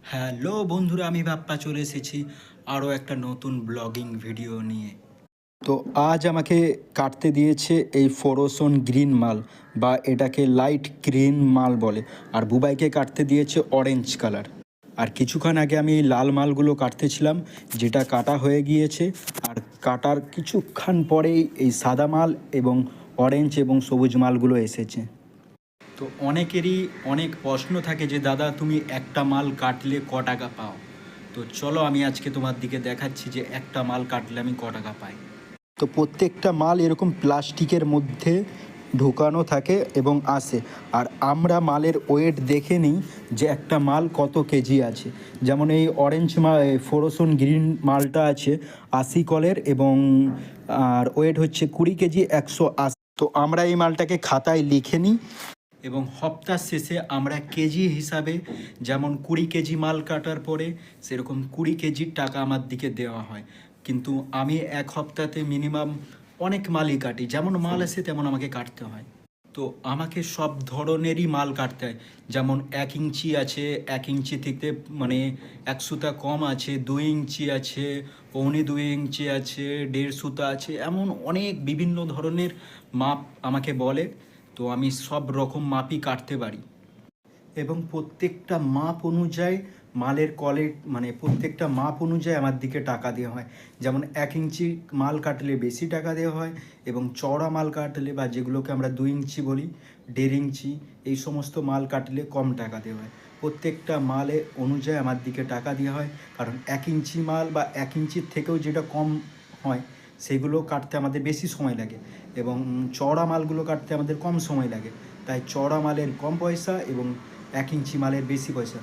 Hello বন্ধুরা, আমি বাপ্পা চলে এসেছি আরও একটা নতুন ব্লগিং ভিডিও নিয়ে। তো আজ আমাকে কাটতে দিয়েছে এই ফোরোসন গ্রিন মাল, বা এটাকে লাইট গ্রিন মাল বলে। আর বুবাইকে কাটতে দিয়েছে অরেঞ্জ কালার। আর কিছুক্ষণ আগে আমি এই লাল মালগুলো কাটতেছিলাম, যেটা কাটা হয়ে গিয়েছে। আর কাটার কিছুক্ষণ পরেই এই সাদা মাল এবং অরেঞ্জ এবং সবুজ মালগুলো এসেছে। তো অনেকেরই অনেক প্রশ্ন থাকে যে দাদা, তুমি একটা মাল কাটলে ক টাকা পাও? তো চলো আমি আজকে তোমার দিকে দেখাচ্ছি যে একটা মাল কাটলে আমি ক টাকা পাই। তো প্রত্যেকটা মাল এরকম প্লাস্টিকের মধ্যে ঢোকানো থাকে এবং আসে। আর আমরা মালের ওয়েট দেখে নিই যে একটা মাল কত কেজি আছে। যেমন এই অরেঞ্জ ফোরোসন গ্রিন মালটা আছে 80 কলের, এবং আর ওয়েট হচ্ছে 20 কেজি 180। তো আমরা এই মালটাকে খাতায় লিখে নিই এবং সপ্তাহ শেষে আমরা কেজি হিসাবে, যেমন 20 কেজি মাল কাটার পরে সেরকম 20 কেজির টাকা আমার দিকে দেওয়া হয়। কিন্তু আমি এক সপ্তাহতে মিনিমাম অনেক মালই কাটি, যেমন মাল আসে তেমন আমাকে কাটতে হয়। তো আমাকে সব ধরনেরই মাল কাটতে হয়। যেমন 1 ইঞ্চি আছে, 1 ইঞ্চি থেকে মানে 1 সুতা কম আছে, 2 ইঞ্চি আছে, 2.25 ইঞ্চি আছে, 1.5 সুতা আছে, এমন অনেক বিভিন্ন ধরনের মাপ আমাকে বলে। তো আমি সব রকম মাপই কাটতে পারি এবং প্রত্যেকটা মাপ অনুযায়ী মালের মানে প্রত্যেকটা মাপ অনুযায়ী আমার দিকে টাকা দেওয়া হয়। যেমন 1 ইঞ্চি মাল কাটলে বেশি টাকা দেওয়া হয়, এবং চওড়া মাল কাটলে, বা যেগুলোকে আমরা 2 ইঞ্চি বলি, 1.5 ইঞ্চি, এই সমস্ত মাল কাটলে কম টাকা দেওয়া হয়। প্রত্যেকটা মালে অনুযায়ী আমার দিকে টাকা দেওয়া হয়, কারণ 1 ইঞ্চি মাল বা 1 ইঞ্চির থেকেও যেটা কম হয় সেগুলো কাটতে আমাদের বেশি সময় লাগে, এবং চওড়া মালগুলো কাটতে আমাদের কম সময় লাগে। তাই চওড়া মালের কম পয়সা এবং 1 ইঞ্চি মালের বেশি পয়সা।